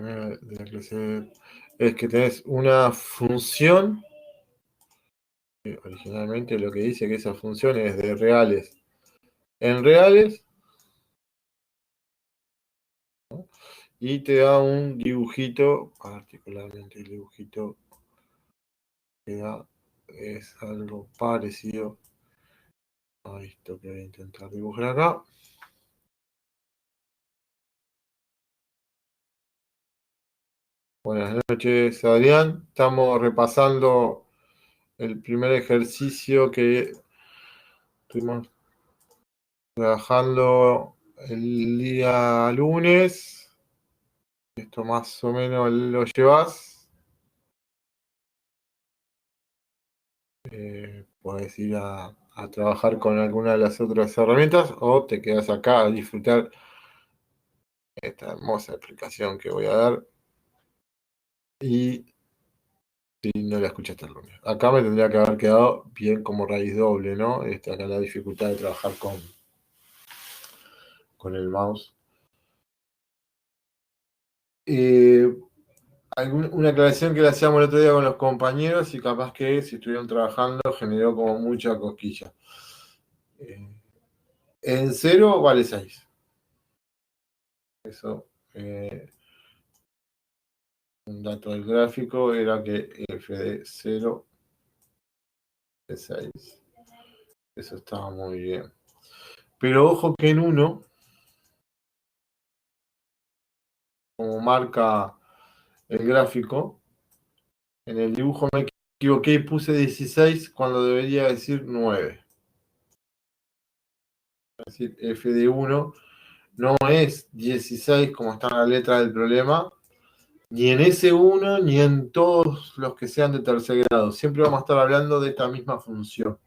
De la clase es que tenés una función, que originalmente lo que dice que esa función es de reales en reales, ¿no? Y te da un dibujito, particularmente el dibujito que da es algo parecido a esto que voy a intentar dibujar acá. Buenas noches, Adrián. Estamos repasando el primer ejercicio que estuvimos trabajando el día lunes. Esto más o menos lo llevas. Puedes ir a trabajar con alguna de las otras herramientas o te quedas acá a disfrutar esta hermosa explicación que voy a dar. Y si no la escuchaste el lunes. Acá me tendría que haber quedado bien como raíz doble, ¿no? Acá la dificultad de trabajar con el mouse. Una aclaración que le hacíamos el otro día con los compañeros y capaz que si estuvieron trabajando generó como mucha cosquilla. En 0 vale 6. Eso, un dato del gráfico era que f de 0 es 6. Eso estaba muy bien. Pero ojo que en 1, como marca el gráfico, en el dibujo me equivoqué y puse 16 cuando debería decir 9. Es decir, f de 1 no es 16 como está en la letra del problema, ni en ese 1 ni en todos los que sean de tercer grado. Siempre vamos a estar hablando de esta misma función.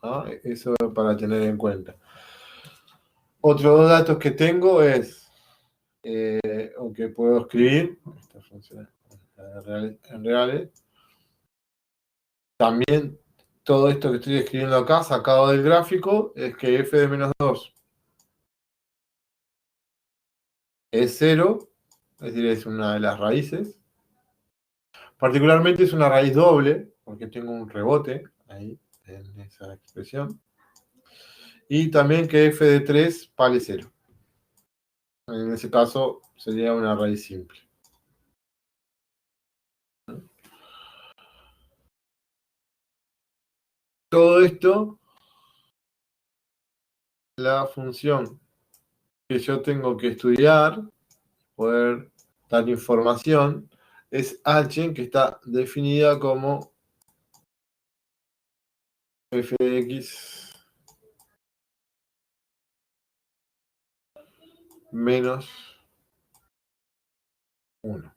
¿Ah? Eso para tener en cuenta. Otros dos datos que tengo es, o que puedo escribir, esta función en reales. También todo esto que estoy escribiendo acá, sacado del gráfico, es que f de menos 2 es 0, es decir, es una de las raíces. Particularmente es una raíz doble, porque tengo un rebote ahí en esa expresión. Y también que f de 3 vale 0. En ese caso sería una raíz simple. Todo esto, la función que yo tengo que estudiar, poder dar información, es h, que está definida como f de x menos 1.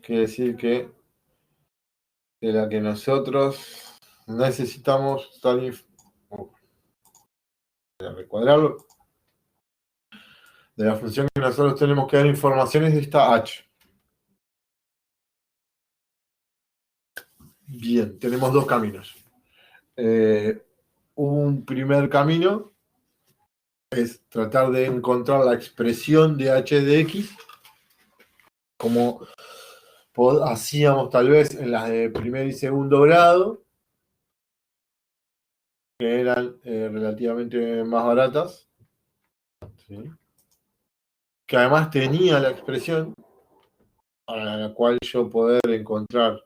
Quiere decir que de la que nosotros necesitamos dar recuadrarlo, de la función que nosotros tenemos que dar informaciones de esta h. Bien, tenemos dos caminos. Un primer camino es tratar de encontrar la expresión de h de x, como hacíamos tal vez en las de primer y segundo grado, que eran relativamente más baratas, ¿sí? Que además tenía la expresión para la cual yo poder encontrar,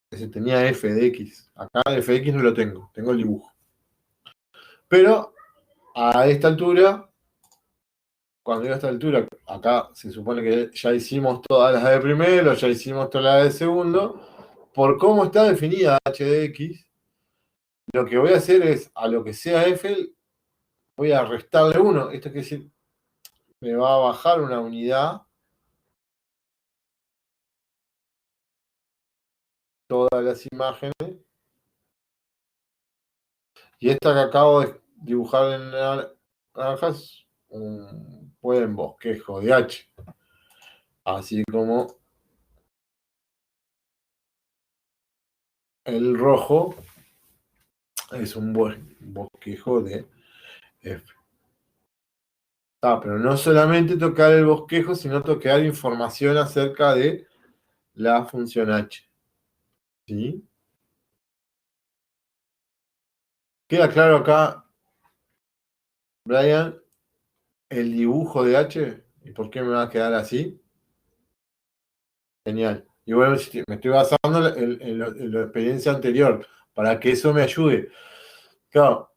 que tenía f de x. Acá f de x no lo tengo el dibujo. Pero a esta altura, cuando llego a esta altura, acá se supone que ya hicimos todas las de primero, ya hicimos todas las de segundo. Por cómo está definida h de x, lo que voy a hacer es, a lo que sea f, voy a restarle 1. Esto quiere decir, me va a bajar una unidad todas las imágenes. Y esta que acabo de dibujar en naranjas, un buen bosquejo de h. Así como el rojo es un bosquejo de f. Pero no solamente tocar el bosquejo, sino tocar información acerca de la función h. ¿Sí? ¿Queda claro acá, Brian, el dibujo de h? ¿Y por qué me va a quedar así? Genial. Y bueno, me estoy basando en la experiencia anterior para que eso me ayude. Claro,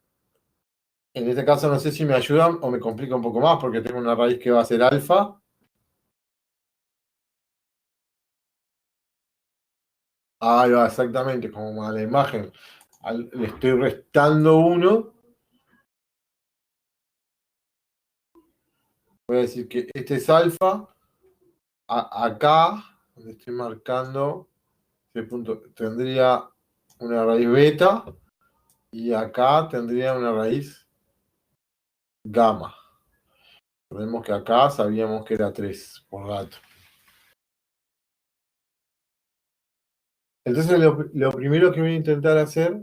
en este caso no sé si me ayudan o me complica un poco más porque tengo una raíz que va a ser alfa. Ahí va, exactamente, como a la imagen. Le estoy restando 1. Voy a decir que este es alfa. Acá, donde estoy marcando, este punto, tendría una raíz beta. Y acá tendría una raíz gamma. Recordemos que acá sabíamos que era 3 por gato. Entonces lo primero que voy a intentar hacer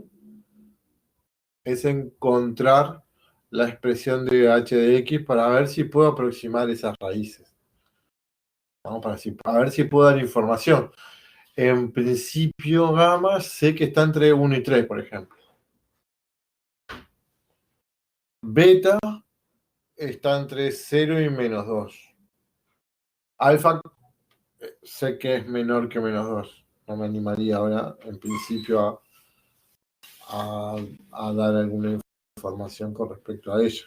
es encontrar la expresión de h de x para ver si puedo aproximar esas raíces. Vamos para ver si puedo dar información. En principio, gamma sé que está entre 1 y 3, por ejemplo. Beta está entre 0 y -2. Alfa sé que es menor que -2. No me animaría ahora, en principio, a dar alguna información con respecto a ello.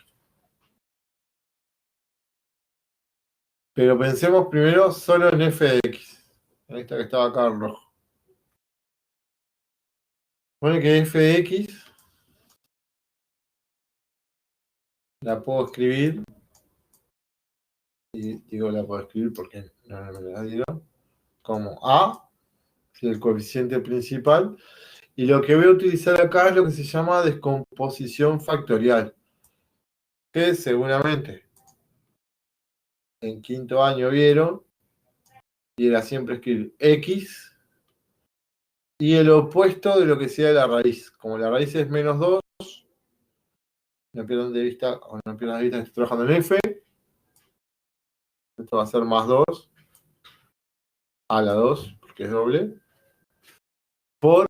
Pero pensemos primero solo en f de x. En esta que estaba acá en rojo. Pone que f de x la puedo escribir. Y digo la puedo escribir porque no me la dieron. Como a, que es el coeficiente principal. Y lo que voy a utilizar acá es lo que se llama descomposición factorial. Que seguramente en quinto año vieron. Y era siempre escribir x y el opuesto de lo que sea la raíz. Como la raíz es -2, no pierdan de vista, o no pierdan de vista que estoy trabajando en f. Esto va a ser +2 a la 2, porque es doble, por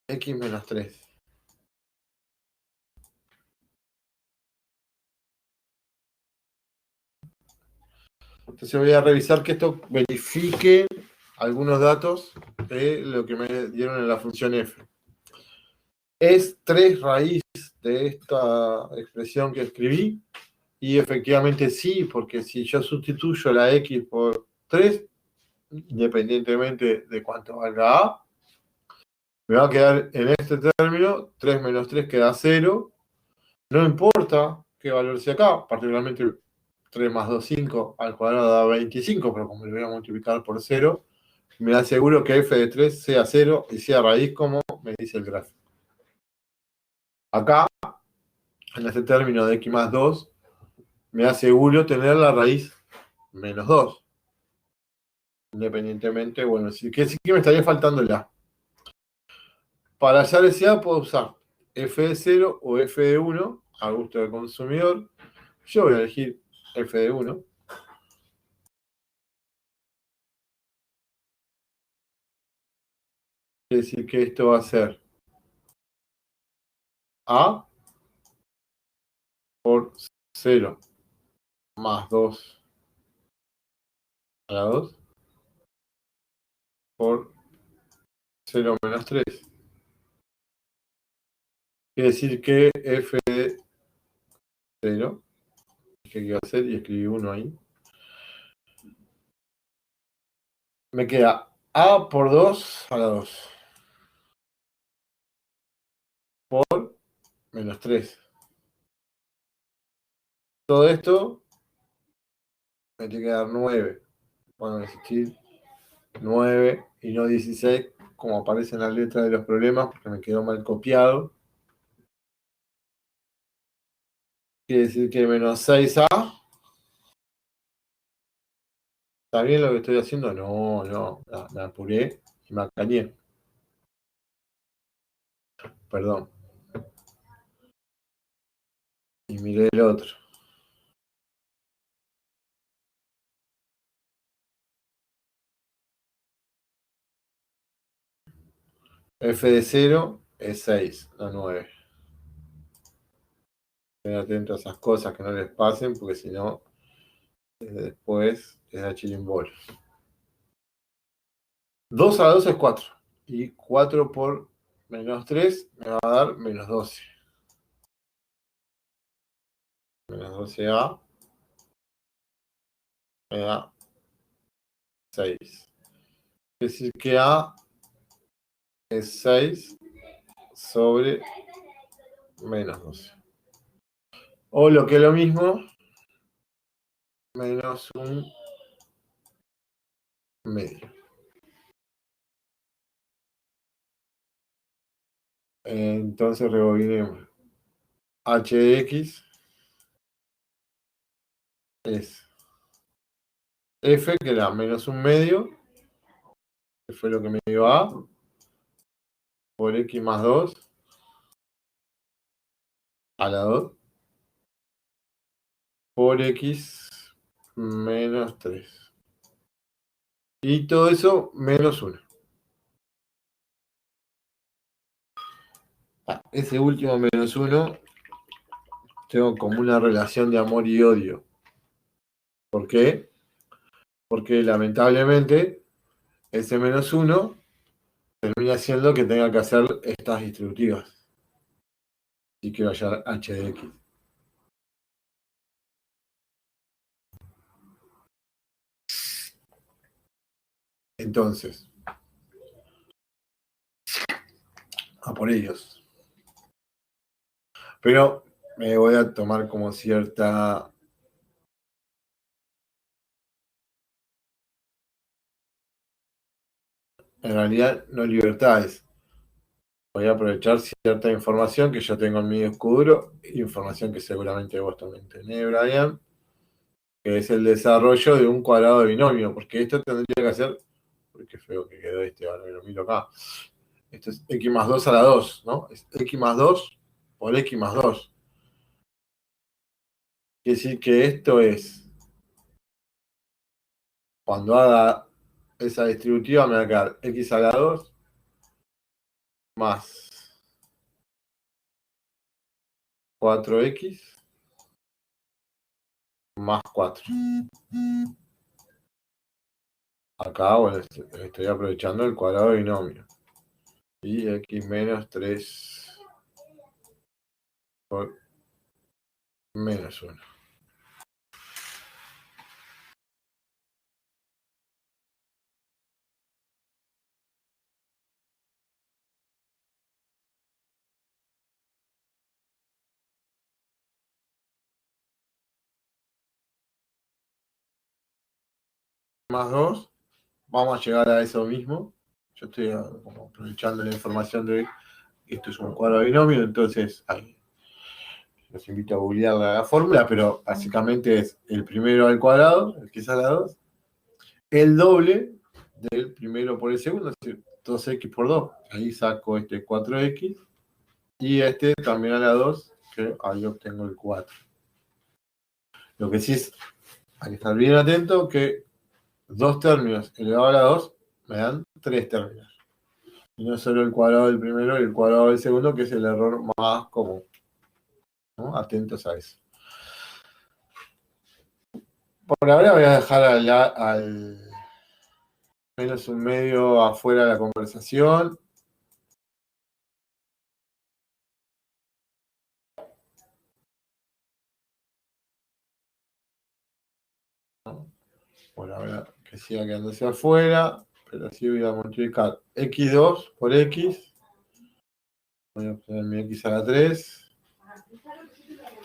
x menos 3. Entonces voy a revisar que esto verifique algunos datos de lo que me dieron en la función f. Es 3 raíz de esta expresión que escribí, y efectivamente sí, porque si yo sustituyo la x por 3, independientemente de cuánto valga a, me va a quedar en este término, 3 menos 3 queda 0. No importa qué valor sea acá, particularmente 3 más 2, 5, al cuadrado da 25, pero como lo voy a multiplicar por 0, me aseguro que f de 3 sea 0 y sea raíz como me dice el gráfico. Acá, en este término de x más 2, me aseguro tener la raíz -2. Independientemente, bueno, sí que me estaría faltando el a. Para hallar ese a puedo usar f de 0 o f de 1 a gusto del consumidor. Yo voy a elegir f de 1. Quiere decir que esto va a ser a por 0 más 2 a la 2 por 0 menos 3. Quiere decir que f de 0, que iba a hacer y escribí 1 ahí, me queda a por 2 a la 2 por menos 3. Todo esto me tiene que dar 9. Bueno, existir 9 y no 16, como aparece en la letra de los problemas, porque me quedó mal copiado. Quiere decir que menos 6a. ¿Está bien lo que estoy haciendo? No, me apuré y me cañé. Perdón. Y miré el otro. F de 0 es 6, no 9. Estén atentos a esas cosas que no les pasen, porque si no, después les da chirimbol. 2 a la 2 es 4. Y 4 por menos 3 me va a dar menos 12. Menos 12A me da 6. Es decir que A es 6 sobre menos 12. O lo que es lo mismo, menos un medio. Entonces rebobinemos. H de X es F, que era menos un medio, que fue lo que me dio A, por X más 2 a la 2, por X menos 3. Y todo eso menos 1. Ese último menos 1 tengo como una relación de amor y odio. ¿Por qué? Porque lamentablemente ese menos 1 termina siendo que tenga que hacer estas distributivas. Si quiero hallar h de x. Entonces, a por ellos. Pero me voy a tomar como cierta... En realidad, no libertades. Voy a aprovechar cierta información que yo tengo en mi disco duro, información que seguramente vos también tenés, Brian, que es el desarrollo de un cuadrado de binomio, porque esto tendría que hacer, uy, qué feo que quedó este, ahora lo miro acá. Esto es x más 2 a la 2, ¿no? Es x más 2 por x más 2. Quiere decir que esto es, cuando haga esa distributiva, me va a quedar x a la 2 más 4x más 4. Acá, bueno, estoy aprovechando el cuadrado de binomio. Y x menos 3 por menos 1. Más 2, vamos a llegar a eso mismo. Yo estoy como aprovechando la información de esto es un cuadrado de binomio, entonces los invito a googlear la fórmula, pero básicamente es el primero al cuadrado, el que es a la 2, el doble del primero por el segundo, es decir, 2x por 2. Ahí saco este 4x y este también a la 2, que ahí obtengo el 4. Lo que sí es, hay que estar bien atento que 2 términos elevado a la 2 me dan 3 términos. Y no solo el cuadrado del primero y el cuadrado del segundo, que es el error más común, ¿no? Atentos a eso. Por ahora voy a dejar al menos un medio afuera de la conversación. ¿No? Por ahora que siga quedándose afuera, pero así voy a multiplicar x2 por x. Voy a obtener mi x a la 3.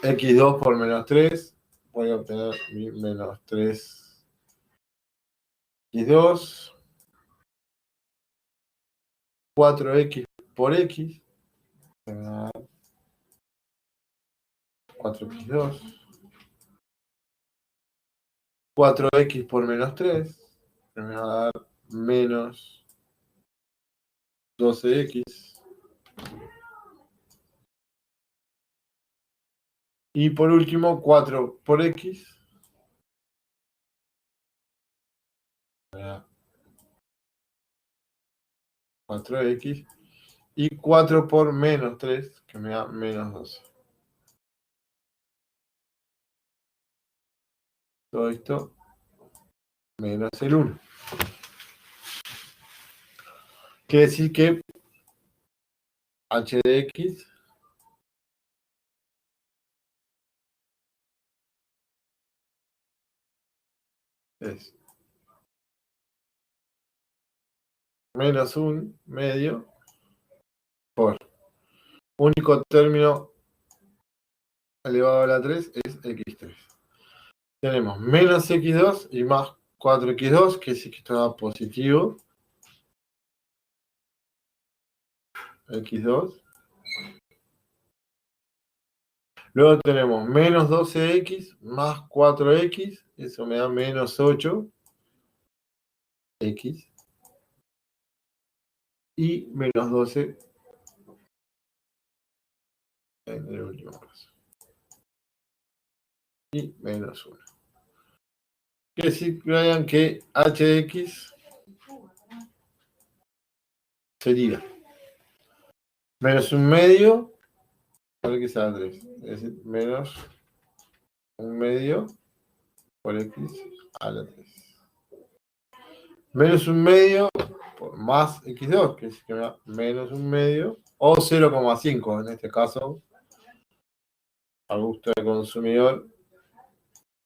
x2 por menos 3. Voy a obtener mi menos 3 x2. 4x por x. 4x2. 4x por menos 3. Me va a dar menos 12x. Y por último, 4 por X. 4X. Y 4 por menos 3, que me da menos 12. Todo esto menos el 1. Quiere decir que h de x es menos un medio por único término elevado a la 3 es x3. Tenemos menos x2 y más 4x2, que sí que está positivo. x2. Luego tenemos menos 12x más 4x, eso me da menos 8x. Y menos 12 en el último caso. Y menos 1. Quiere decir, Brian, que h de x sería menos un medio por x a la 3. Es decir, menos un medio por x a la 3. Menos un medio por más x2, que es que me da menos un medio, o 0,5 en este caso, a gusto del consumidor.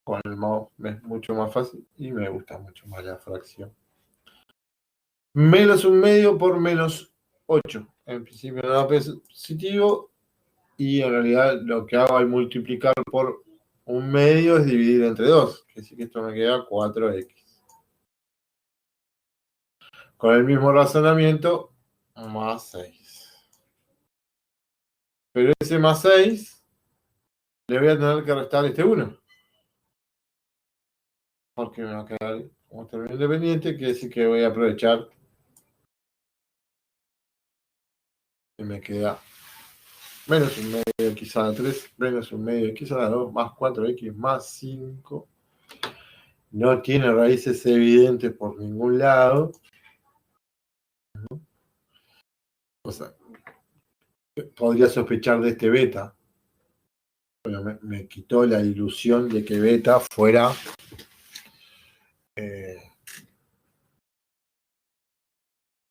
Con el mouse es mucho más fácil y me gusta mucho más la fracción. Menos un medio por menos 8. En principio no da positivo y en realidad lo que hago al multiplicar por un medio es dividir entre 2. Que sí que esto me queda 4x. Con el mismo razonamiento, más 6. Pero ese más 6 le voy a tener que restar este 1. Porque me va a quedar como término independiente, que decir que voy a aprovechar y me queda menos un medio x a la 3, menos un medio x a la 2, más 4x más 5. No tiene raíces evidentes por ningún lado. O sea, podría sospechar de este beta. Pero me quitó la ilusión de que beta fuera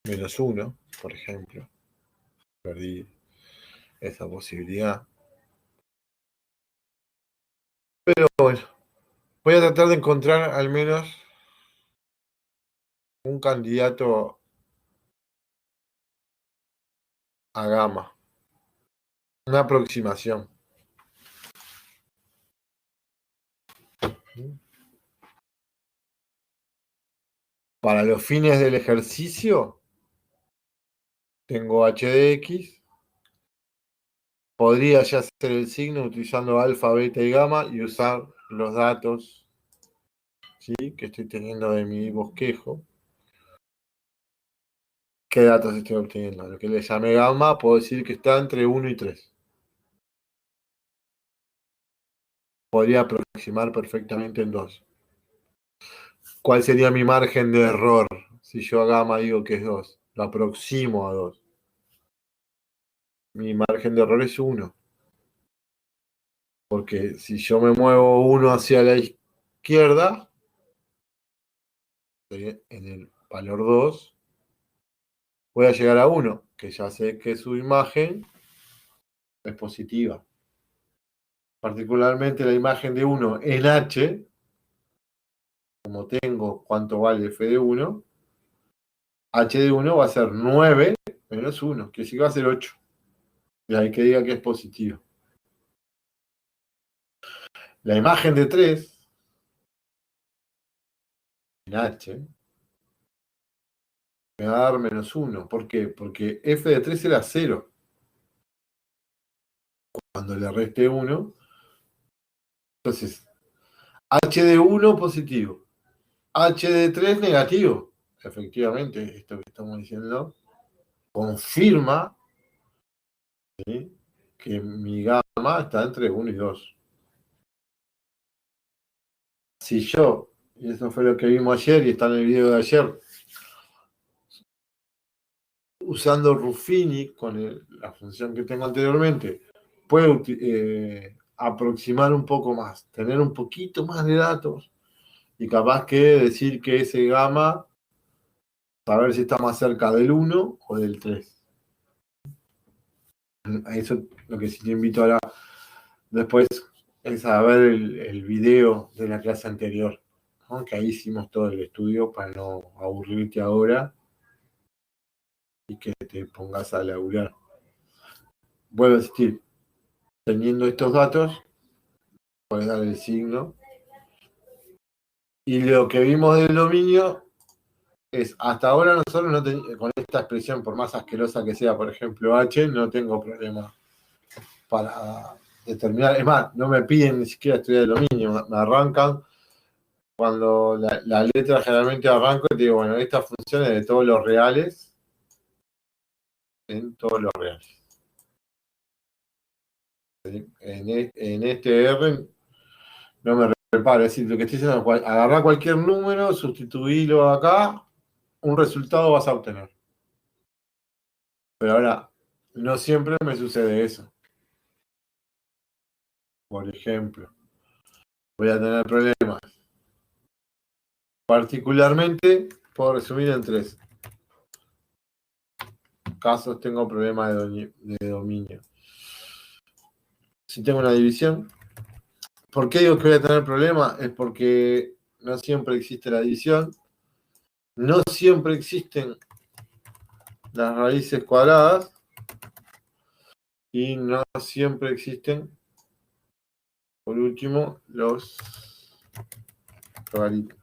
menos 1, por ejemplo. Perdí esa posibilidad. Pero bueno, voy a tratar de encontrar al menos un candidato a gamma. Una aproximación. Para los fines del ejercicio, tengo h de x. Podría ya hacer el signo utilizando alfa, beta y gamma y usar los datos, ¿sí?, que estoy teniendo de mi bosquejo. ¿Qué datos estoy obteniendo? Lo que le llamé gamma, puedo decir que está entre 1 y 3. Podría aproximar perfectamente en 2. ¿Cuál sería mi margen de error si yo a gamma digo que es 2? Lo aproximo a 2. Mi margen de error es 1. Porque si yo me muevo 1 hacia la izquierda, en el valor 2, voy a llegar a 1, que ya sé que su imagen es positiva. Particularmente la imagen de 1 en H, como tengo cuánto vale f de 1, h de 1 va a ser 9 menos 1, que sí va a ser 8. De ahí que diga que es positivo. La imagen de 3 en H me va a dar menos 1. ¿Por qué? Porque f de 3 era 0. Cuando le reste 1, entonces h de 1 positivo, h de 3 negativo. Efectivamente, esto que estamos diciendo confirma, ¿sí?, que mi gamma está entre 1 y 2. si yo, y eso fue lo que vimos ayer y está en el video de ayer, usando Ruffini con la función que tengo anteriormente, puedo aproximar un poco más, tener un poquito más de datos y capaz que decir que ese gamma, para ver si está más cerca del 1 o del 3. A eso lo que sí te invito ahora después es a ver el video de la clase anterior, ¿no? Que ahí hicimos todo el estudio para no aburrirte ahora y que te pongas a laburar. Vuelvo a insistir, teniendo estos datos, puedes dar el signo. Y lo que vimos del dominio es, hasta ahora nosotros no con esta expresión, por más asquerosa que sea, por ejemplo, H, no tengo problema para determinar. Es más, no me piden ni siquiera estudiar el dominio, me arrancan cuando la letra generalmente arranco y te digo, bueno, estas funciones de todos los reales, en todos los reales. En este R no me reparo, es decir, lo que estoy diciendo es agarrar cualquier número, sustituirlo acá, un resultado vas a obtener. Pero ahora, no siempre me sucede eso. Por ejemplo, voy a tener problemas. Particularmente, puedo resumir en 3 casos. Tengo problemas de dominio. Si tengo una división, ¿por qué digo que voy a tener problemas? Es porque no siempre existe la división, no siempre existen las raíces cuadradas y no siempre existen, por último, los logaritmos.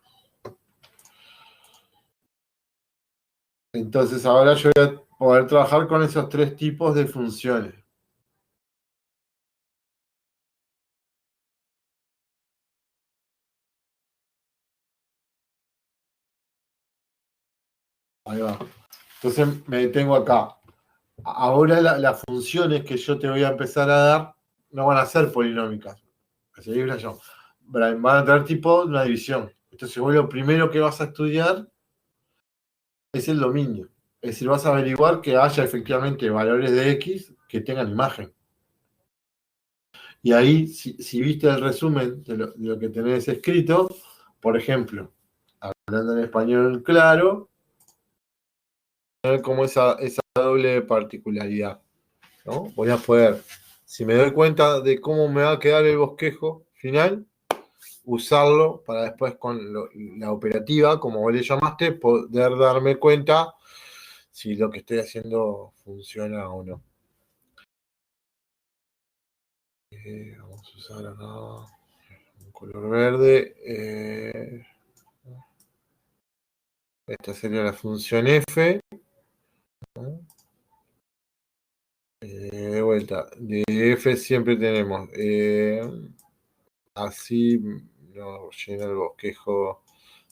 Entonces ahora yo voy a poder trabajar con esos 3 tipos de funciones. Ahí va. Entonces me detengo acá. Ahora las funciones que yo te voy a empezar a dar no van a ser polinómicas. Van a tener tipo una división. Entonces vos lo primero que vas a estudiar es el dominio. Es decir, vas a averiguar que haya efectivamente valores de X que tengan imagen. Y ahí, si viste el resumen de lo que tenés escrito, por ejemplo, hablando en español claro, como esa doble particularidad, ¿no? Voy a poder, si me doy cuenta de cómo me va a quedar el bosquejo final, usarlo para después con la operativa, como vos le llamaste, poder darme cuenta si lo que estoy haciendo funciona o no. Vamos a usar acá un color verde. Esta sería la función f. De vuelta, de f siempre tenemos así nos llena el bosquejo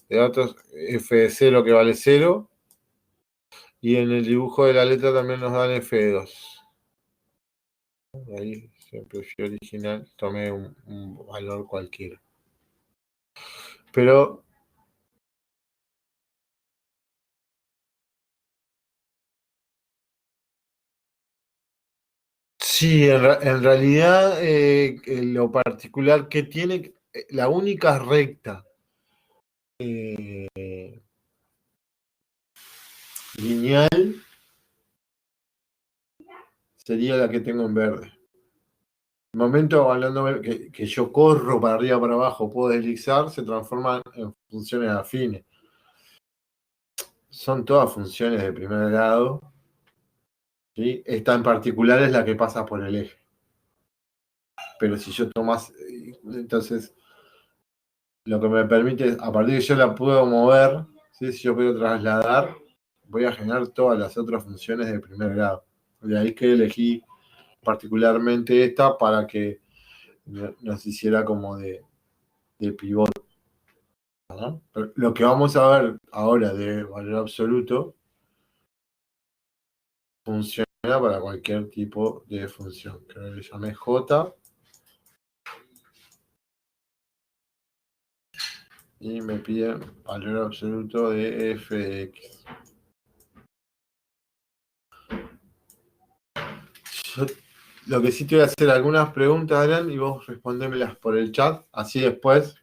de datos, f de 0 que vale 0, y en el dibujo de la letra también nos dan f2. Ahí siempre fui original, tomé un valor cualquiera. Pero sí, en realidad lo particular que tiene, la única recta lineal sería la que tengo en verde. El momento hablando que yo corro para arriba para abajo, puedo deslizar, se transforman en funciones afines. Son todas funciones de primer grado, ¿sí? Esta en particular es la que pasa por el eje. Pero si yo tomas, entonces lo que me permite es, a partir de que yo la puedo mover, ¿sí? Si yo puedo trasladar, voy a generar todas las otras funciones de primer grado. De ahí que elegí particularmente esta para que nos hiciera como de pivote, ¿no? Pero lo que vamos a ver ahora de valor absoluto funciona para cualquier tipo de función. Que le llamé J. y me piden valor absoluto de f de x. Yo lo que sí te voy a hacer algunas preguntas, Adrián, y vos respondémelas por el chat, así después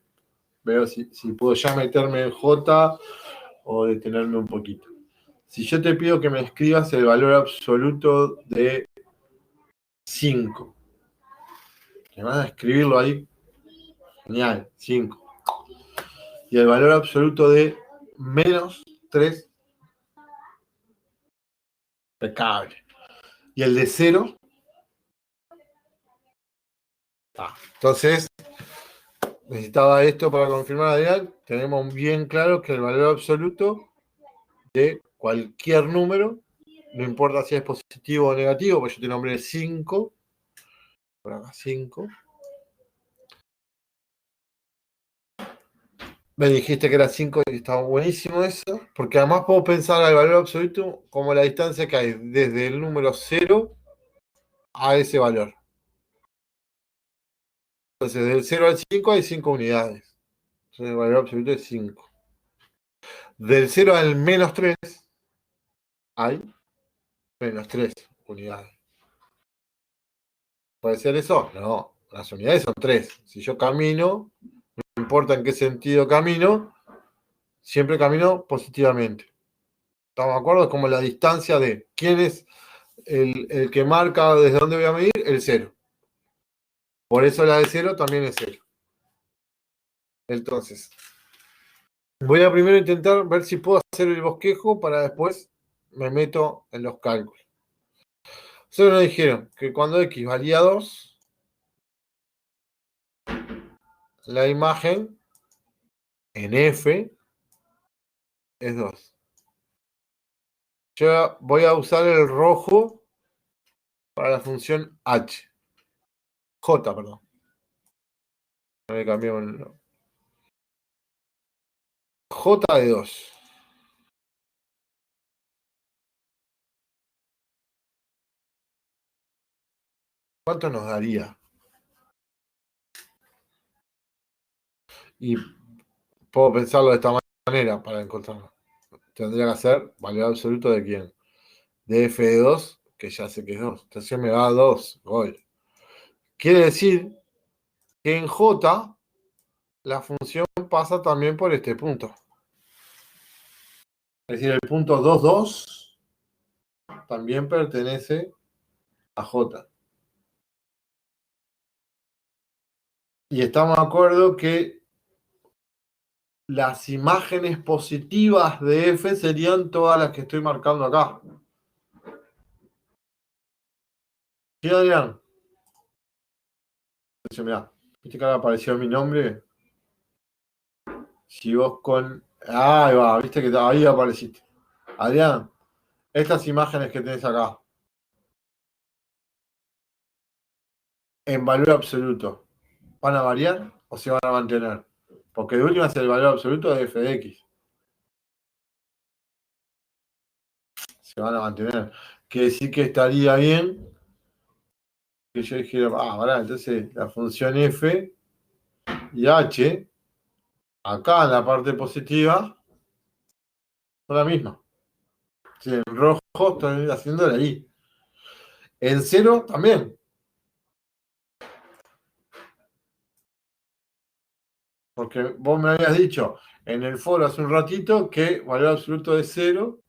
veo si puedo ya meterme en J o detenerme un poquito. Si yo te pido que me escribas el valor absoluto de 5, que vas a escribirlo ahí, genial, 5. Y el valor absoluto de menos 3, impecable. Y el de 0, entonces necesitaba esto para confirmar, Adrián. Tenemos bien claro que el valor absoluto de cualquier número, no importa si es positivo o negativo, pues yo te nombré 5, por acá 5. Me dijiste que era 5 y estaba buenísimo eso, porque además puedo pensar al valor absoluto como la distancia que hay desde el número 0 a ese valor. Entonces, del 0 al 5 hay 5 unidades. Entonces, el valor absoluto es 5. Del 0 al menos 3 hay menos 3 unidades. ¿Puede ser eso? No, las unidades son 3. Si yo camino, no importa en qué sentido camino, siempre camino positivamente. ¿Estamos de acuerdo? Es como la distancia de quién es el que marca desde dónde voy a medir, el 0. Por eso la de 0 también es 0. Entonces, voy a primero intentar ver si puedo hacer el bosquejo para después me meto en los cálculos. Solo nos dijeron que cuando x valía 2, la imagen en f es 2. Yo voy a usar el rojo para la función h. J, perdón. No me cambiamos el nombre. J de 2. ¿Cuánto nos daría? Y puedo pensarlo de esta manera para encontrarlo. Tendría que ser valor absoluto de quién. De f de 2, que ya sé que es 2. Entonces me da 2. Gol. Quiere decir que en J la función pasa también por este punto. Es decir, el punto 2, 2 también pertenece a J. Y estamos de acuerdo que las imágenes positivas de F serían todas las que estoy marcando acá. ¿Sí, Adrián? Mirá, ¿viste que ahora apareció mi nombre? Si vos con... Ahí va, viste que ahí apareciste. Adrián, estas imágenes que tenés acá, en valor absoluto, ¿van a variar o se van a mantener? Porque de última es el valor absoluto de f de x. Se van a mantener. Quiere decir que estaría bien que yo dijera, pará, entonces la función f y h, acá en la parte positiva, son la misma. Sí, en rojo estoy haciéndole ahí. En cero también. Porque vos me habías dicho en el foro hace un ratito que valor absoluto de 0.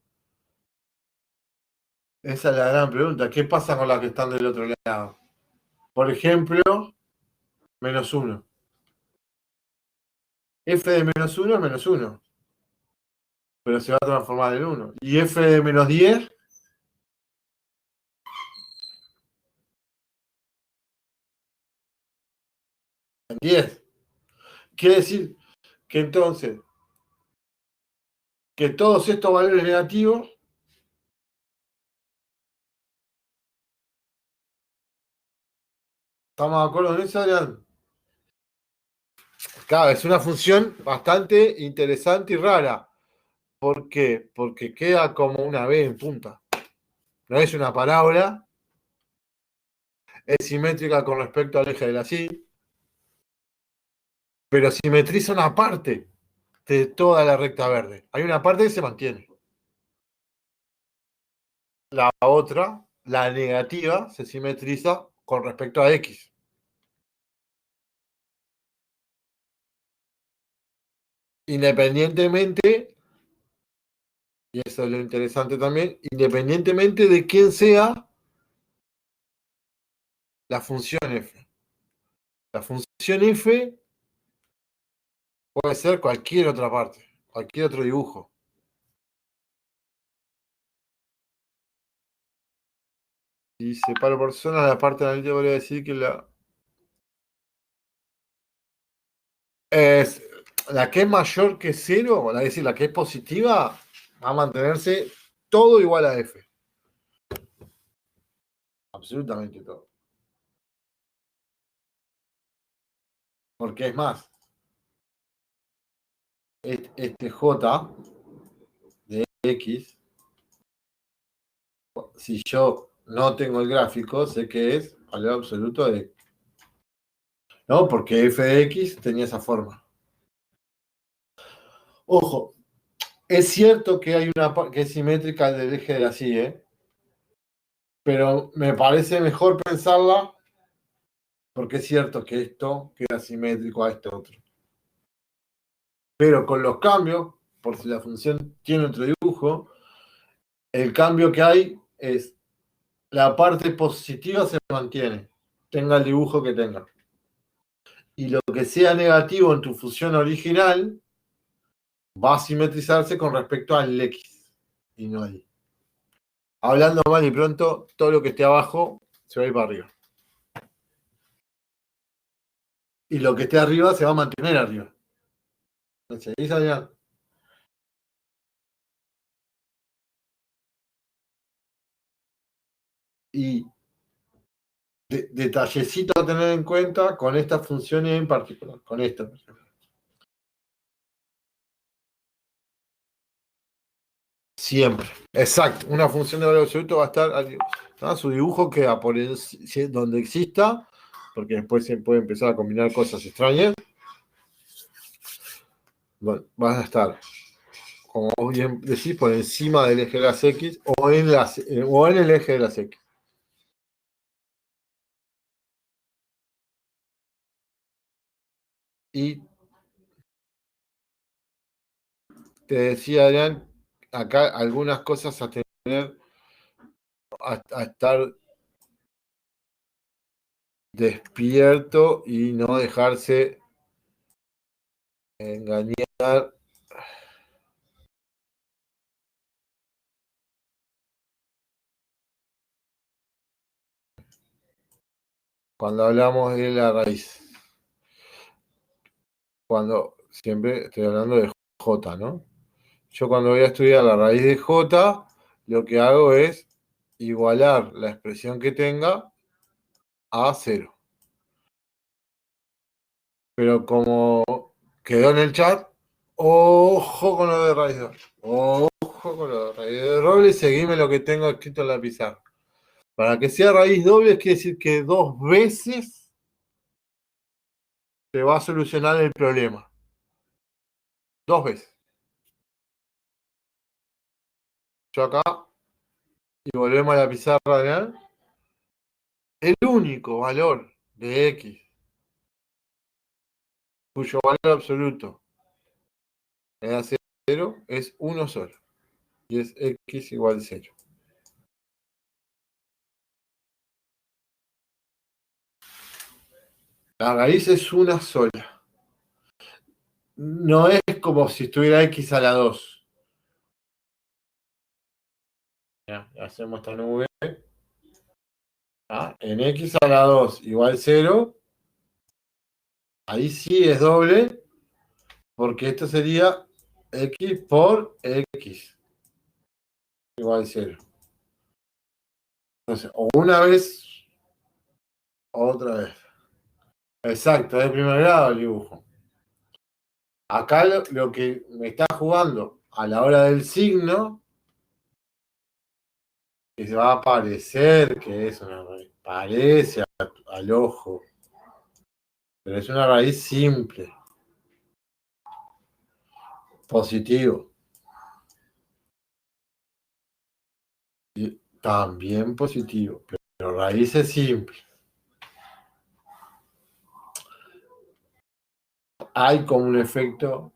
Esa es la gran pregunta. ¿Qué pasa con las que están del otro lado? Por ejemplo, menos 1. F de menos 1 es menos 1. Pero se va a transformar en 1. Y F de menos 10 en 10. Quiere decir que entonces, que todos estos valores negativos, ¿estamos de acuerdo en eso, Adrián? Claro, es una función bastante interesante y rara. ¿Por qué? Porque queda como una B en punta. No es una parábola, es simétrica con respecto al eje de la Y, pero simetriza una parte. de toda la recta verde. Hay una parte que se mantiene. La otra, la negativa, se simetriza con respecto a X. Independientemente, y eso es lo interesante también, independientemente de quién sea la función f. La función f puede ser cualquier otra parte, cualquier otro dibujo. Y separo por zona, la parte analítica voy a decir que es la que es mayor que cero, es decir, la que es positiva, va a mantenerse todo igual a f. Absolutamente todo. Porque es más, este j de x, si yo no tengo el gráfico, sé que es valor absoluto de... No, porque f de x tenía esa forma. Ojo, es cierto que hay una que es simétrica del eje de la ¿eh? Pero me parece mejor pensarla porque es cierto que esto queda simétrico a este otro. Pero con los cambios, por si la función tiene otro dibujo, el cambio que hay es la parte positiva se mantiene, tenga el dibujo que tenga. Y lo que sea negativo en tu función original va a simetrizarse con respecto al X y no al Y. Hablando mal y pronto, todo lo que esté abajo se va a ir para arriba. Y lo que esté arriba se va a mantener arriba. ¿Me seguís, Adrián? Y detallecito a tener en cuenta con estas funciones en particular, con esta, por ejemplo. Siempre. Exacto. Una función de valor absoluto va a estar, ¿no? Su dibujo queda por donde exista, porque después se puede empezar a combinar cosas extrañas. Bueno, van a estar, como bien decís, por encima del eje de las X o en el eje de las X. Y te decía, Adrián, acá algunas cosas a tener, a estar despierto y no dejarse engañar. Cuando hablamos de la raíz, cuando siempre estoy hablando de J, ¿no? Yo cuando voy a estudiar la raíz de J, lo que hago es igualar la expresión que tenga a cero. Pero como quedó en el chat, ojo con lo de raíz doble. Ojo con lo de raíz doble y seguime lo que tengo escrito en la pizarra. Para que sea raíz doble, quiere decir que dos veces te va a solucionar el problema. Dos veces. Yo acá, y volvemos a la pizarra real, el único valor de x cuyo valor absoluto es cero es uno solo. Y es x igual a 0. La raíz es una sola. No es como si estuviera x a la 2. Ya, hacemos esta nube. En x a la 2 igual 0. Ahí sí es doble, porque esto sería x por x igual 0. Entonces, o una vez, o otra vez. Exacto, es de primer grado el dibujo. Acá lo que me está jugando a la hora del signo, que se va a parecer que es una raíz, parece al ojo, pero es una raíz simple. Positivo. Y también positivo, pero raíz es simple. Hay como un efecto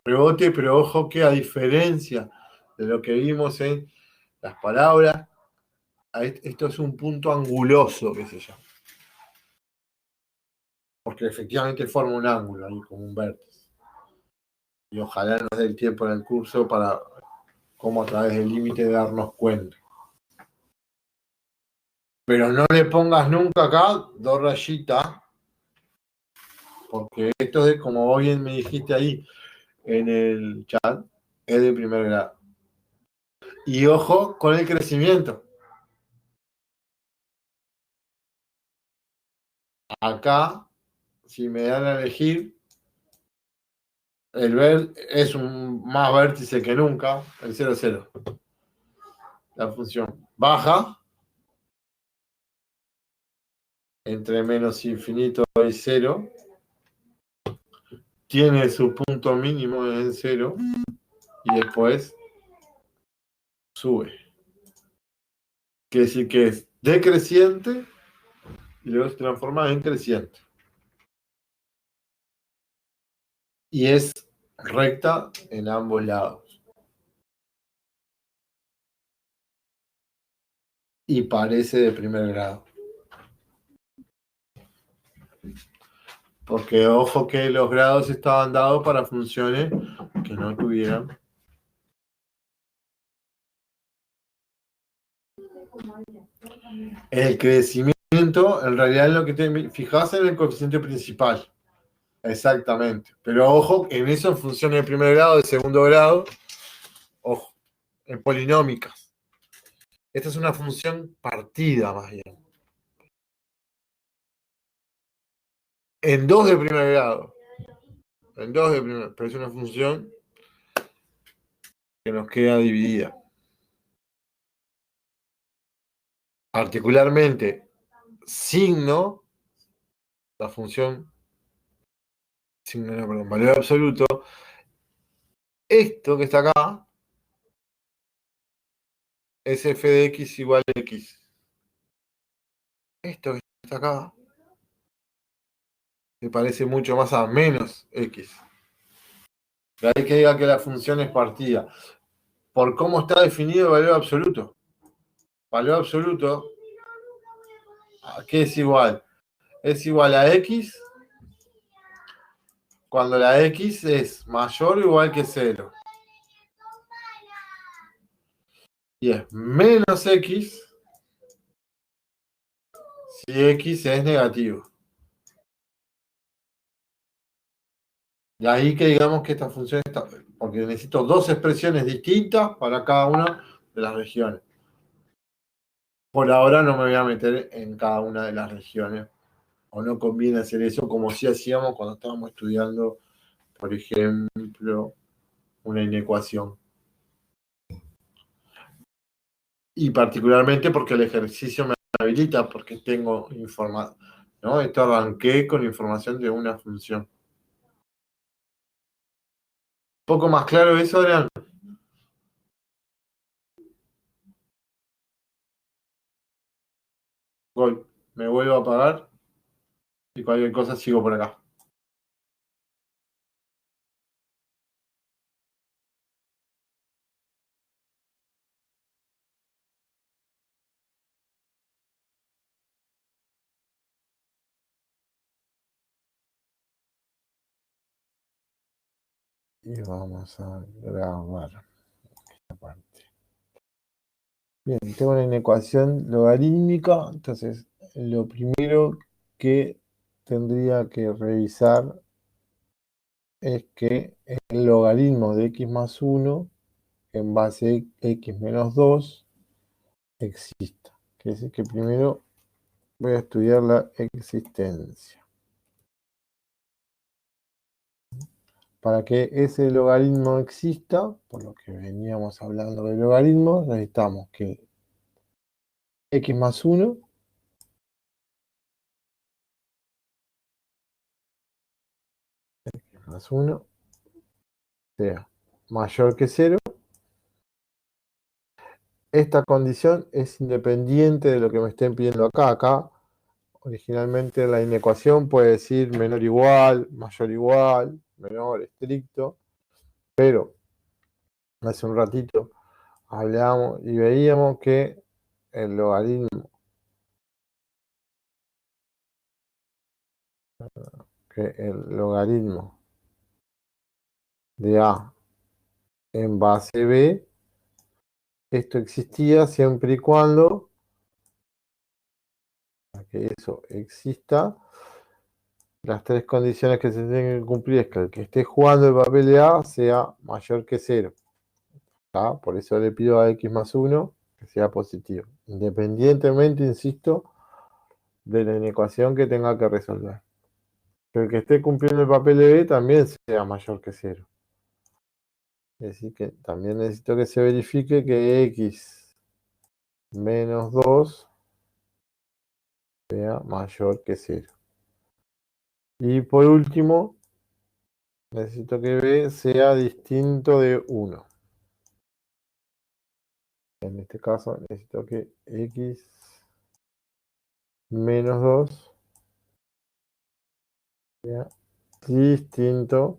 rebote, pero ojo que a diferencia de lo que vimos en las palabras, esto es un punto anguloso que se llama. Porque efectivamente forma un ángulo ahí, como un vértice. Y ojalá nos dé el tiempo en el curso para cómo a través del límite darnos cuenta. Pero no le pongas nunca acá dos rayitas, porque esto es, como bien me dijiste ahí en el chat, es de primer grado. Y ojo con el crecimiento. Acá, si me dan a elegir, el ver es un más vértice que nunca, el 0, 0. La función baja entre menos infinito y 0. Tiene su punto mínimo en 0 y después sube. Quiere decir que es decreciente y luego se transforma en creciente. Y es recta en ambos lados. Y parece de primer grado. Porque ojo que los grados estaban dados para funciones que no tuvieran. El crecimiento, en realidad, es lo que te fijas en el coeficiente principal. Exactamente. Pero ojo, en eso en funciones de primer grado, de segundo grado, ojo, en polinómicas. Esta es una función partida, más bien. En dos de primer grado. En dos de primer, pero es una función que nos queda dividida. Particularmente, signo, la función, signo, no, perdón, valor absoluto, esto que está acá es f de x igual a x. Esto que está acá se parece mucho más a menos x. De ahí que diga que la función es partida. Por cómo está definido el valor absoluto. Valor absoluto, ¿a qué es igual? Es igual a x cuando la x es mayor o igual que 0. Y es menos x si x es negativo. Y ahí que digamos que esta función está, porque necesito dos expresiones distintas para cada una de las regiones. Por ahora no me voy a meter en cada una de las regiones, o no conviene hacer eso como si hacíamos cuando estábamos estudiando, por ejemplo, una inecuación. Y particularmente porque el ejercicio me habilita, porque tengo información, ¿no? Esto arranqué con información de una función. ¿Un poco más claro eso, Adrián? Voy, me vuelvo a apagar y cualquier cosa sigo por acá. Y vamos a grabar esta parte. Bien, tengo una inecuación logarítmica, entonces lo primero que tendría que revisar es que el logaritmo de x más 1 en base a x menos 2 exista. Quiere decir que primero voy a estudiar la existencia. Para que ese logaritmo exista, por lo que veníamos hablando de logaritmos, necesitamos que x más 1 sea mayor que 0. Esta condición es independiente de lo que me estén pidiendo acá. Acá, originalmente, la inecuación puede decir menor igual, mayor igual, menor estricto, pero hace un ratito hablábamos y veíamos que el logaritmo, de A en base B, esto existía siempre y cuando, para que eso exista, las tres condiciones que se tienen que cumplir es que el que esté jugando el papel de A sea mayor que 0. ¿Tá? Por eso le pido a x más 1 que sea positivo, independientemente, insisto, de la inecuación que tenga que resolver. Que el que esté cumpliendo el papel de B también sea mayor que 0. Es decir, que también necesito que se verifique que x menos 2 sea mayor que 0. Y por último, necesito que B sea distinto de 1. En este caso, necesito que x menos 2 sea distinto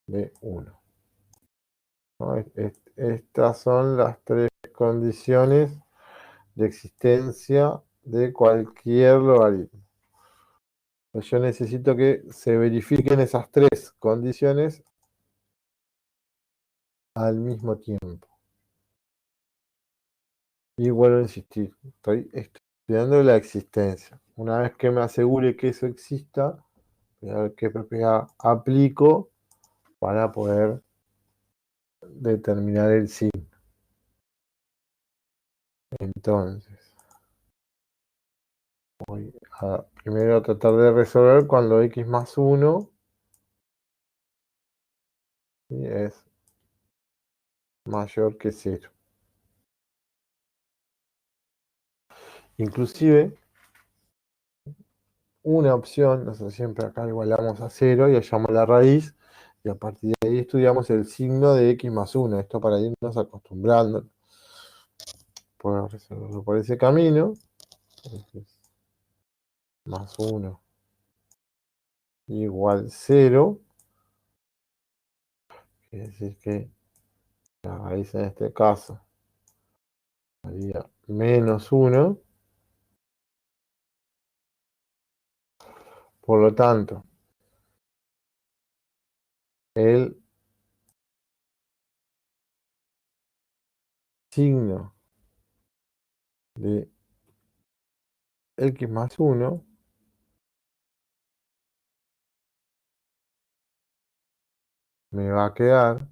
de 1. ¿No? Estas son las tres condiciones de existencia de cualquier logaritmo. Yo necesito que se verifiquen esas tres condiciones al mismo tiempo. Y vuelvo a insistir, estoy estudiando la existencia. Una vez que me asegure que eso exista, voy a ver qué propiedad aplico para poder determinar el signo. Entonces, voy a primero tratar de resolver cuando x más 1 es mayor que 0. Inclusive, una opción, nosotros siempre acá igualamos a 0 y hallamos la raíz, y a partir de ahí estudiamos el signo de x más 1. Esto para irnos acostumbrando. Puedo resolverlo por ese camino. Entonces, más 1 igual 0. Quiere decir que la raíz en este caso sería menos 1. Por lo tanto, el signo de x más 1 me va a quedar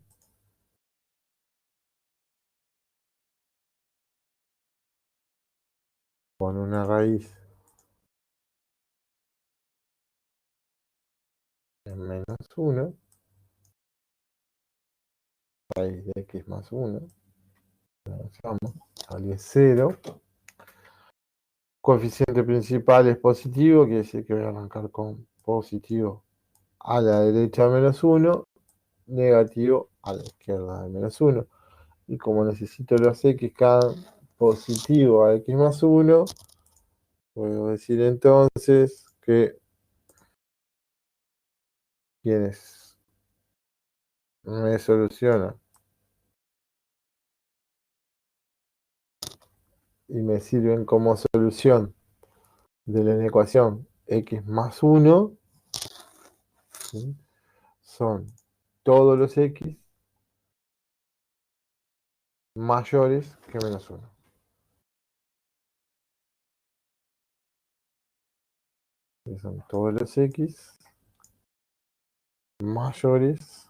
con una raíz en menos 1, raíz de x más 1, vale 0. Coeficiente principal es positivo, quiere decir que voy a arrancar con positivo a la derecha de menos 1, negativo a la izquierda de menos 1. Y como necesito los x cada positivo a x más 1, puedo decir entonces que quienes me solucionan y me sirven como solución de la ecuación x más 1, ¿sí?, son todos los x mayores que menos 1. Son todos los x mayores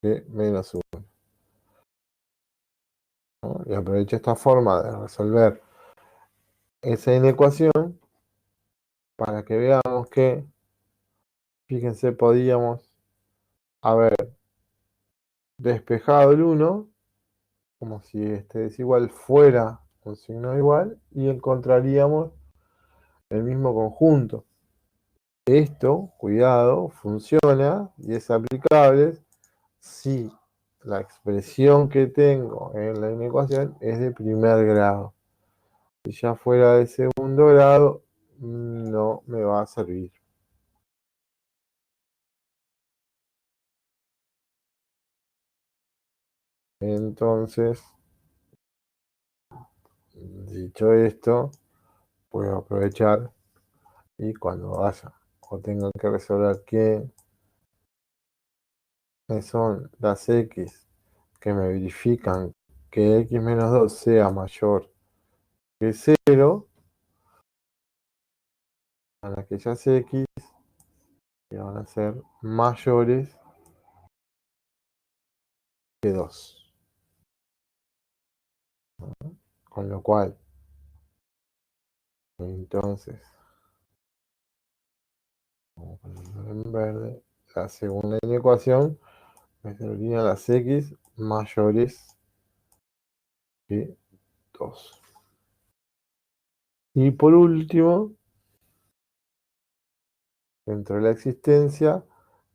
que menos 1. ¿No? Y aprovecho esta forma de resolver esa inecuación para que veamos que, fíjense, podíamos haber despejado el 1, como si este desigual fuera un signo igual, y encontraríamos el mismo conjunto. Esto, cuidado, funciona y es aplicable si la expresión que tengo en la inecuación es de primer grado. Si ya fuera de segundo grado, no me va a servir. Entonces, dicho esto, puedo aprovechar y cuando vaya o tenga que resolver quiénes son las x que me verifican que x menos 2 sea mayor que 0, a aquellas x que van a ser mayores que 2. Con lo cual, entonces, vamos a ponerlo en verde, la segunda ecuación me servirían las x mayores que 2. Y por último, dentro de la existencia,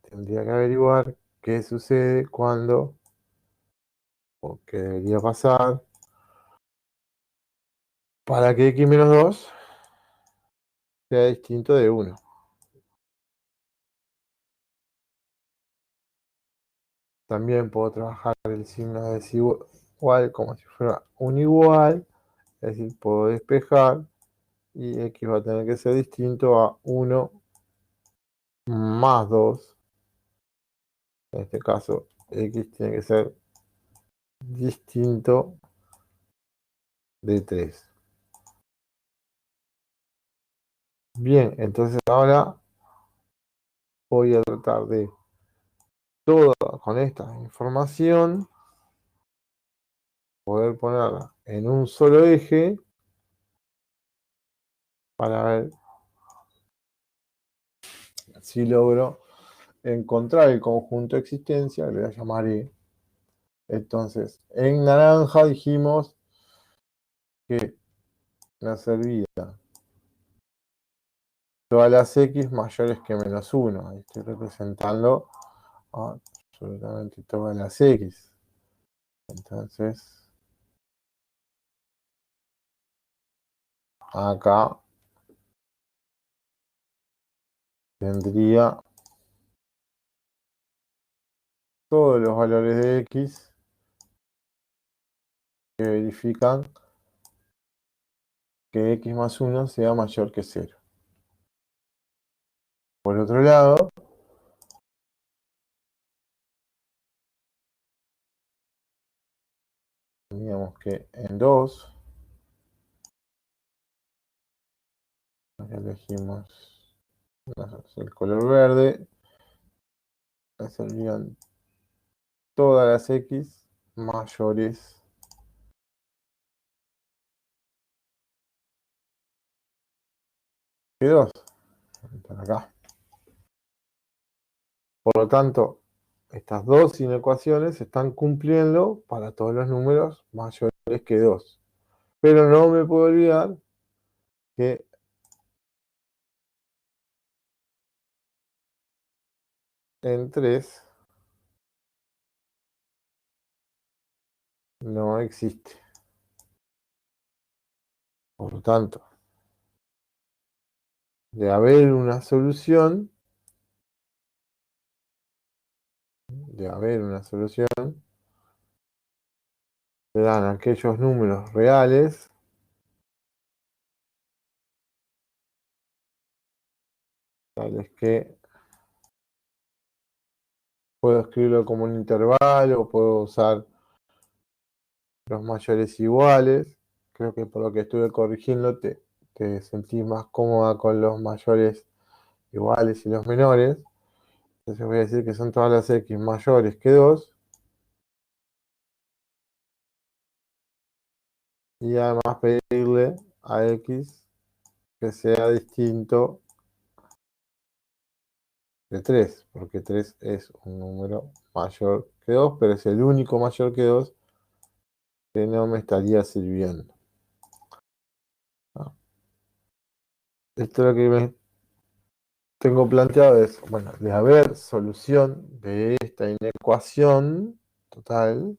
tendría que averiguar qué sucede cuando, o qué debería pasar, para que x menos 2 sea distinto de 1. También puedo trabajar el signo desigual como si fuera un igual, es decir, puedo despejar y x va a tener que ser distinto a 1 más 2. En este caso, x tiene que ser distinto de 3. Bien, entonces ahora voy a tratar de con esta información poder ponerla en un solo eje para ver si logro encontrar el conjunto de existencia, le voy a llamar E. Entonces, en naranja dijimos que nos servía todas las x mayores que menos 1. Ahí estoy representando absolutamente todas las x. Entonces, acá tendría todos los valores de x que verifican que x más 1 sea mayor que 0. Por otro lado, teníamos que en 2, elegimos el color verde, me servían todas las x mayores que 2. Están acá. Por lo tanto, estas dos inecuaciones están cumpliendo para todos los números mayores que 2. Pero no me puedo olvidar que en 3 no existe. Por lo tanto, de haber una solución, serán aquellos números reales tales que puedo escribirlo como un intervalo, puedo usar los mayores iguales. Creo que por lo que estuve corrigiendo te sentís más cómoda con los mayores iguales y los menores. Entonces voy a decir que son todas las x mayores que 2. Y además pedirle a x que sea distinto de 3, porque 3 es un número mayor que 2, pero es el único mayor que 2 que no me estaría sirviendo. Esto es lo que me tengo planteado es, bueno, de haber solución de esta inecuación total,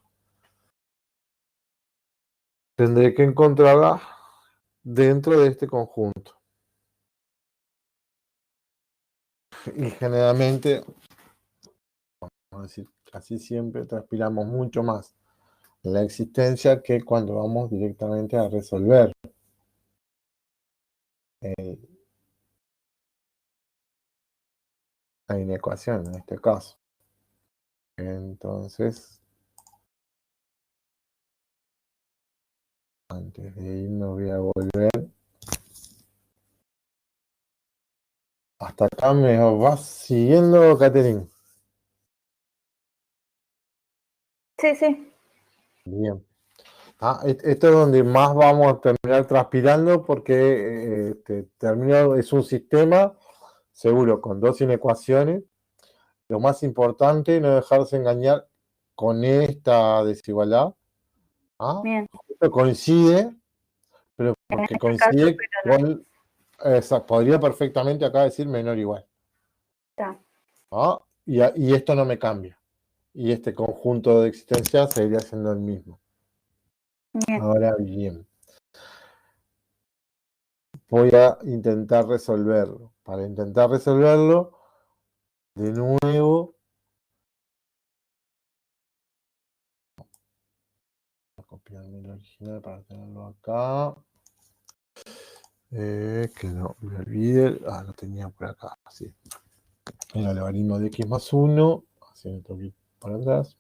tendré que encontrarla dentro de este conjunto. Y generalmente, vamos a decir, casi siempre transpiramos mucho más en la existencia que cuando vamos directamente a resolver la inecuación en este caso. Entonces, antes de irme voy a volver. Hasta acá me vas siguiendo, Catherine. Sí, sí. Bien. Esto es donde más vamos a terminar transpirando porque es un sistema, seguro, con dos inecuaciones. Lo más importante, no dejarse engañar con esta desigualdad. Bien. Esto coincide, pero En porque este caso, coincide pero no con, podría perfectamente acá decir menor o igual. está. Y esto no me cambia. Y este conjunto de existencias seguiría siendo el mismo. Bien. Ahora bien, voy a intentar resolverlo. Para intentar resolverlo, de nuevo, voy a copiarme el original para tenerlo acá. Que no me olvide. Lo tenía por acá. Sí. El logaritmo de x más 1. Así me tengo que ir para atrás.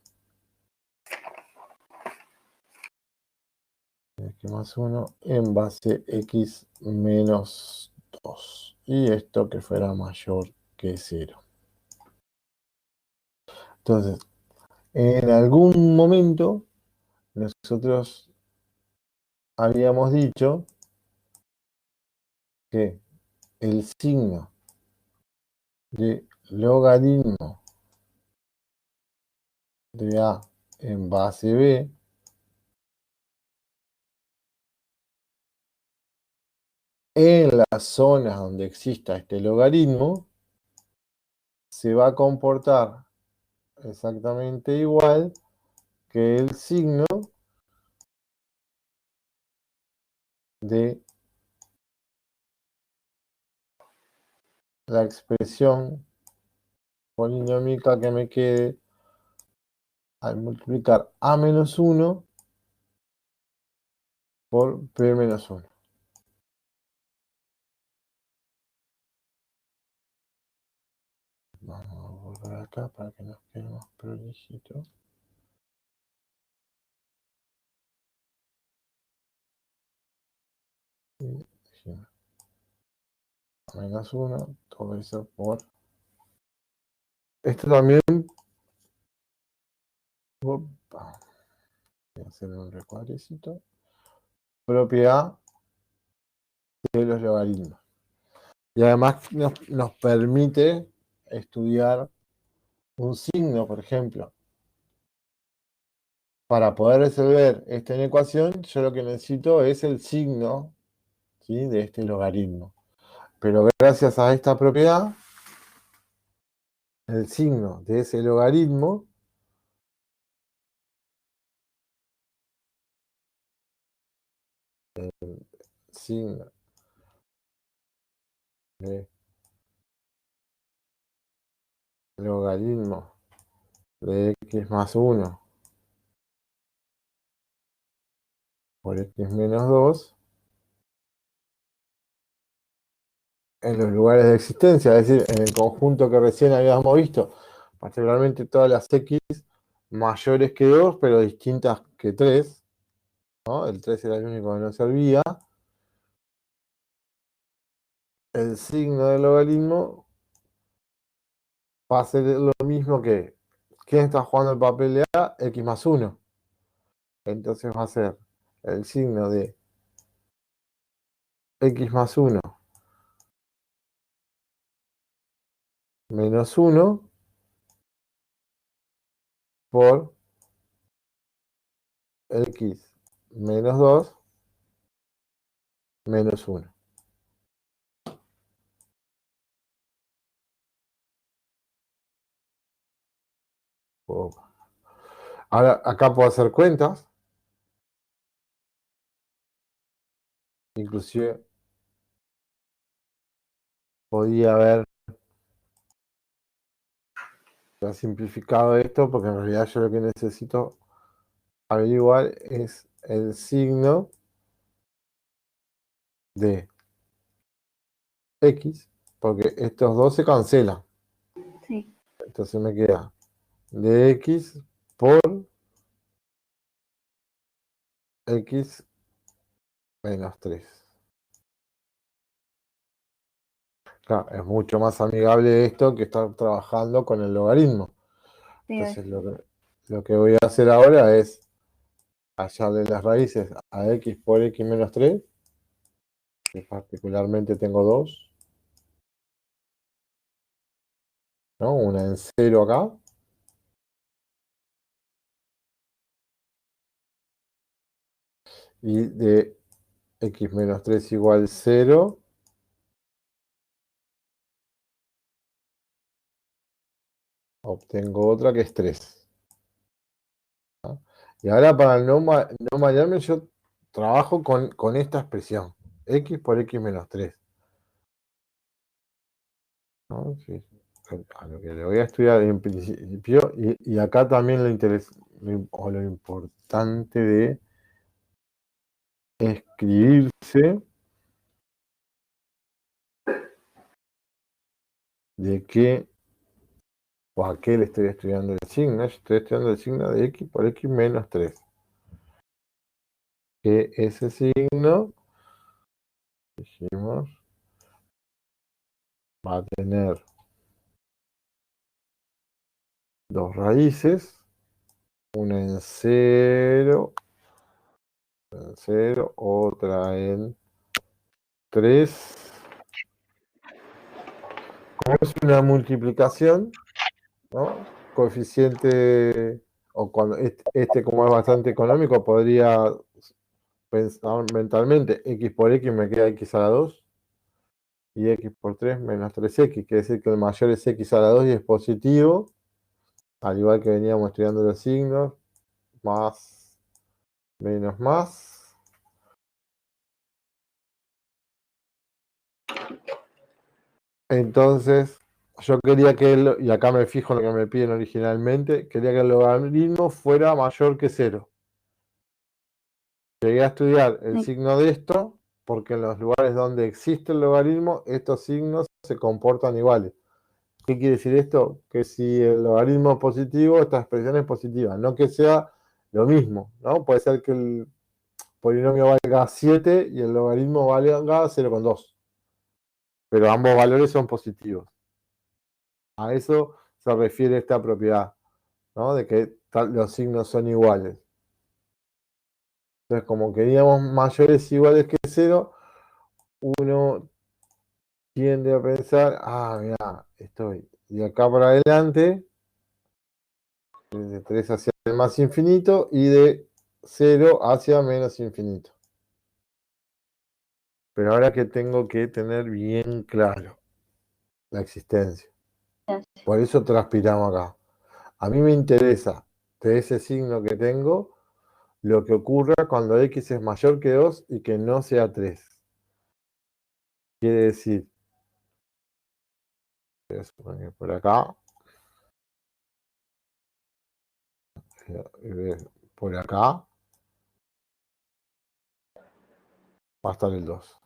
X más 1 en base x menos 2. Y esto que fuera mayor que 0. Entonces, en algún momento, nosotros habíamos dicho que el signo de logaritmo de A en base B en las zonas donde exista este logaritmo se va a comportar exactamente igual que el signo de la expresión polinomial que me quede al multiplicar A menos 1 por P menos 1. Vamos a volver acá para que nos quede más prolijito. Menos 1, todo eso por... Esto también... Opa, voy a hacer un recuadrecito. Propiedad de los logaritmos. Y además nos permite estudiar un signo, por ejemplo. Para poder resolver esta inecuación, yo lo que necesito es el signo, ¿sí?, de este logaritmo. Pero gracias a esta propiedad, el signo de ese logaritmo signo de logaritmo de x más 1 por x menos 2 en los lugares de existencia, es decir, en el conjunto que recién habíamos visto, particularmente todas las x mayores que 2, pero distintas que 3, ¿no? El 3 era el único que no servía. El signo del logaritmo va a ser lo mismo que ¿quién está jugando el papel de A? X más 1. Entonces va a ser el signo de x más 1 menos 1 por x menos 2 menos 1. Ahora, acá puedo hacer cuentas. Inclusive podía haber simplificado esto, porque en realidad yo lo que necesito averiguar es el signo de X, porque estos dos se cancelan. Sí. Entonces me queda de X por X menos 3. Claro, es mucho más amigable esto que estar trabajando con el logaritmo. Sí, Entonces lo que voy a hacer ahora es hallarle las raíces a X por X menos 3, que particularmente tengo dos, ¿no? Una en 0 acá. Y de X menos 3 igual 0, obtengo otra que es 3. ¿No? Y ahora para no marearme, yo trabajo con esta expresión. X por X menos 3. ¿No? Sí. A lo que le voy a estudiar en principio, y acá también lo importante de escribirse de qué o a qué le estoy estudiando el signo. Yo estoy estudiando el signo de X por X menos 3. Que ese signo, dijimos, va a tener dos raíces, una en 0, otra en 3. Como es una multiplicación, ¿no? Coeficiente, o cuando como es bastante económico, podría pensar mentalmente, X por X me queda X a la 2, y X por 3 menos 3X, quiere decir que el mayor es X a la 2 y es positivo, al igual que veníamos estudiando los signos, más, menos, más. Entonces, yo quería que, y acá me fijo en lo que me piden originalmente, quería que el logaritmo fuera mayor que 0. Llegué a estudiar el sí. signo de esto, porque en los lugares donde existe el logaritmo, estos signos se comportan iguales. ¿Qué quiere decir esto? Que si el logaritmo es positivo, esta expresión es positiva, no que sea lo mismo, ¿no? Puede ser que el polinomio valga 7 y el logaritmo valga 0,2, pero ambos valores son positivos. A eso se refiere esta propiedad, ¿no? De que los signos son iguales. Entonces, como queríamos mayores iguales que 0, uno tiende a pensar, mira, estoy de acá para adelante, de 3 hacia el más infinito y de 0 hacia menos infinito. Pero ahora que tengo que tener bien claro la existencia. Por eso transpiramos acá. A mí me interesa de ese signo que tengo lo que ocurra cuando X es mayor que 2 y que no sea 3. Quiere decir, voy a suponer por acá, por acá va a estar el 2.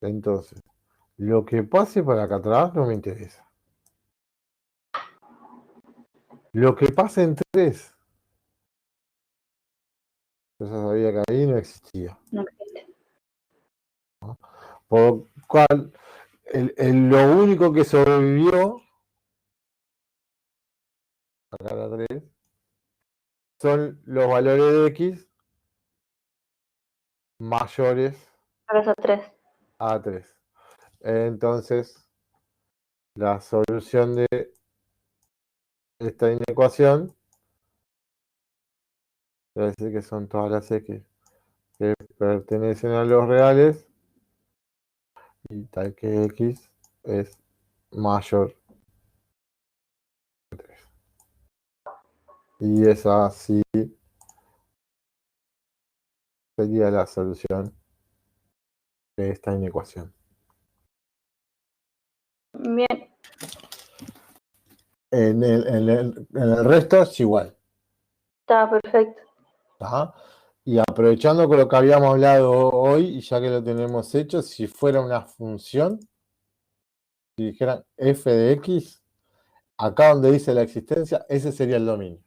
Entonces, lo que pase para acá atrás no me interesa. Lo que pase en 3, yo ya sabía que ahí no existía. No existe. Por lo cual, lo único que sobrevivió, acá la 3, son los valores de X mayores Por eso 3. a 3. Entonces, la solución de esta inecuación quiere decir que son todas las X que pertenecen a los reales y tal que X es mayor Y esa sí sería la solución de esta inecuación. Bien, En el resto es igual. está perfecto. ¿Tá? Y aprovechando con lo que habíamos hablado hoy, y ya que lo tenemos hecho, si fuera una función, si dijeran f de x, acá donde dice la existencia, ese sería el dominio.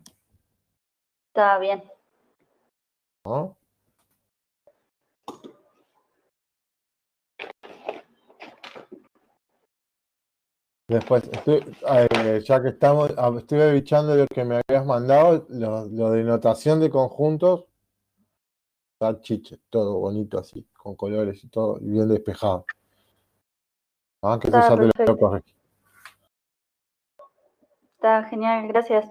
Está bien. ¿No? Después, ya que estamos, estuve bichando lo que me habías mandado, lo de notación de conjuntos, está chiche, todo bonito así, con colores y todo, y bien despejado. Que eso Está ya te lo voy a perfecto. corregir. Está genial, gracias.